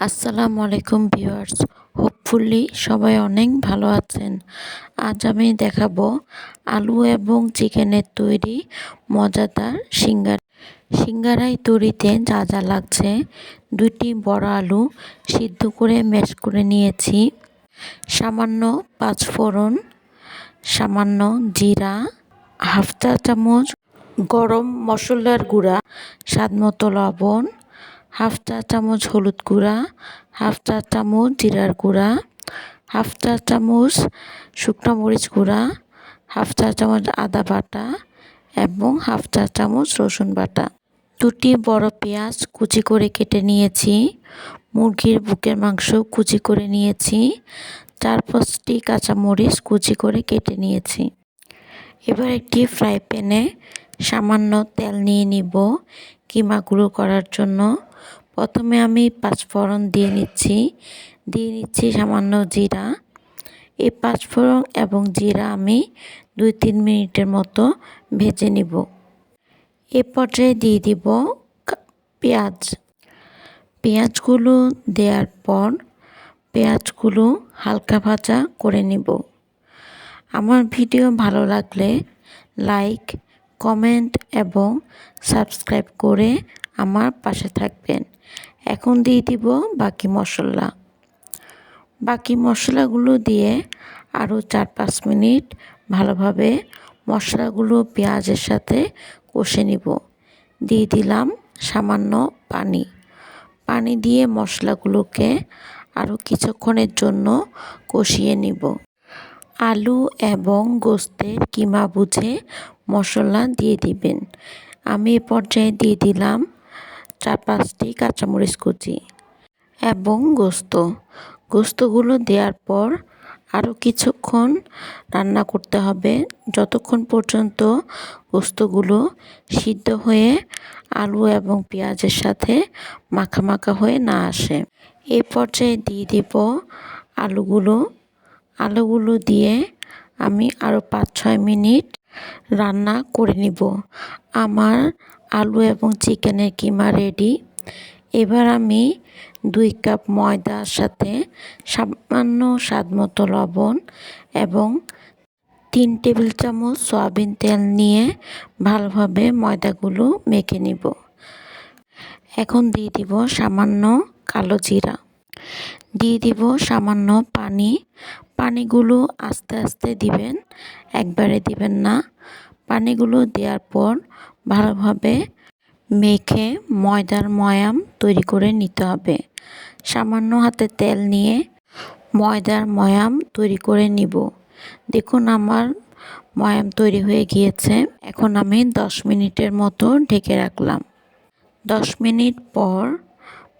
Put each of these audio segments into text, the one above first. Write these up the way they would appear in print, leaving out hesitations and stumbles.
আসসালামু আলাইকুম viewers, hopefully সবাই অনেক ভালো আছেন। আজ আমি দেখাবো আলু এবং চিকেনের তৈরি মজাদার সিঙ্গারা। সিঙ্গারাই তৈরিতে যা যা লাগছে: দুইটি বড় আলু সিদ্ধ করে ম্যাশ করে নিয়েছি, সামান্য পাঁচফোড়ন, সামান্য জিরা, হাফ চা চামচ গরম মশলার গুঁড়া, স্বাদমতো লবণ, হাফ চা চামচ হলুদ গুঁড়া, হাফ চা চামচ জিরার গুঁড়া, হাফ চা চামচ শুকনো মরিচ গুঁড়া, হাফ চা চামচ আদা বাটা এবং হাফ চা চামচ রসুন বাটা। দুটি বড় পেঁয়াজ কুচি করে কেটে নিয়েছি, মুরগির বুকের মাংস কুচি করে নিয়েছি, 4-5টি কাঁচামরিচ কুচি করে কেটে নিয়েছি। এবার একটি ফ্রাই প্যানে সামান্য তেল নিয়ে নিব কিমা গুঁড়ো করার জন্য। প্রথমে আমি পাঁচফোড়ন দিয়ে নিচ্ছি সামান্য জিরা। এই পাঁচফোড়ন এবং জিরা আমি 2-3 মিনিটের মতো ভেজে নিব। এ পর্যায়ে দিয়ে দিব পেঁয়াজগুলো দেওয়ার পর পেঁয়াজগুলো হালকা ভাজা করে নিব। আমার ভিডিও ভালো লাগলে লাইক, কমেন্ট এবং সাবস্ক্রাইব করে আমার পাশে থাকবেন। এখন দিয়ে দিব বাকি মশলাগুলো দিয়ে আরও 4-5 মিনিট ভালোভাবে মশলাগুলো পেঁয়াজের সাথে কষে নিব। দিয়ে দিলাম সামান্য পানি দিয়ে মশলাগুলোকে আরও কিছুক্ষণের জন্য কষিয়ে নিব। আলু এবং গোশতের কিমা বুঝে মশলা দিয়ে দিবেন। আমি এ পর্যায়ে দিয়ে দিলাম 4-5টি কাঁচামরিচ কুচি এবং গোশতগুলো দেওয়ার পর আরও কিছুক্ষণ রান্না করতে হবে, যতক্ষণ পর্যন্ত গোশতগুলো সিদ্ধ হয়ে আলু এবং পেঁয়াজের সাথে মাখা হয়ে না আসে। এ পর্যায়ে দিয়ে দিব আলুগুলো দিয়ে আমি আরও 5-6 মিনিট রান্না করে নিব। আমার আলু এবং চিকেনের কিমা রেডি। এবার আমি 2 কাপ ময়দার সাথে সামান্য স্বাদমতো লবণ এবং 3 টেবিল চামচ সয়াবিন তেল নিয়ে ভালোভাবে ময়দাগুলো মেখে নিব। এখন দিয়ে দিব সামান্য কালো জিরা, দিয়ে দিব সামান্য পানিগুলো আস্তে আস্তে দিবেন, একবারে দিবেন না। পানিগুলো দেওয়ার পর ভালোভাবে মেখে ময়দার ময়াম তৈরি করে নিতে হবে। সামান্য হাতে তেল নিয়ে ময়দার ময়াম তৈরি করে নিব। দেখুন আমার ময়াম তৈরি হয়ে গিয়েছে। এখন আমি 10 মিনিটের মতো ঢেকে রাখলাম। 10 মিনিট পর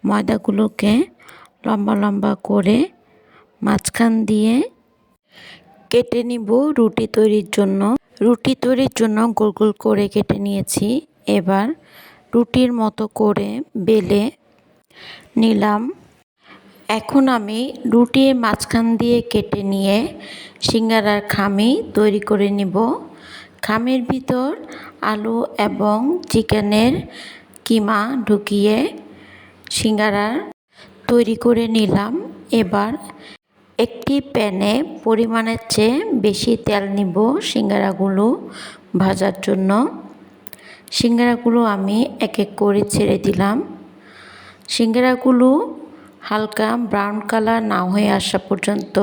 ময়দাগুলোকে লম্বা করে মাঝখান দিয়ে কেটে নিব রুটি তৈরির জন্য গোল গোল করে কেটে নিয়েছি। এবার রুটির মতো করে বেলে নিলাম। এখন আমি রুটির মাঝখান দিয়ে কেটে নিয়ে সিঙ্গারার খামি তৈরি করে নিব। খামির ভিতর আলু এবং চিকেনের কিমা ঢুকিয়ে সিঙ্গারা তৈরি করে নিলাম। এবার একটি প্যানে পরিমাণের চেয়ে বেশি তেল নিব সিঙ্গারাগুলো ভাজার জন্য। সিঙ্গারাগুলো আমি এক এক করে ছেড়ে দিলাম। সিঙ্গারাগুলো হালকা ব্রাউন কালার না হয়ে আসা পর্যন্ত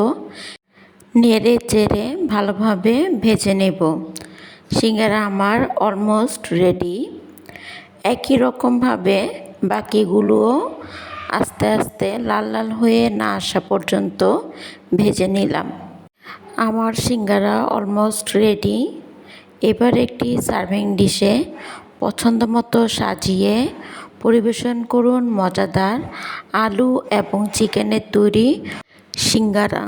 নেড়ে চেড়ে ভালোভাবে ভেজে নেব। সিঙ্গারা আমার অলমোস্ট রেডি। একই রকমভাবে বাকিগুলোও আস্তে আস্তে লাল লাল হয়ে না আসা পর্যন্ত ভেজে নিলাম। আমার সিঙ্গারা অলমোস্ট রেডি। এবার একটি সার্ভিং ডিশে পছন্দ মতো সাজিয়ে পরিবেশন করুন মজাদার আলু এবং চিকেনের তৈরি সিঙ্গারা।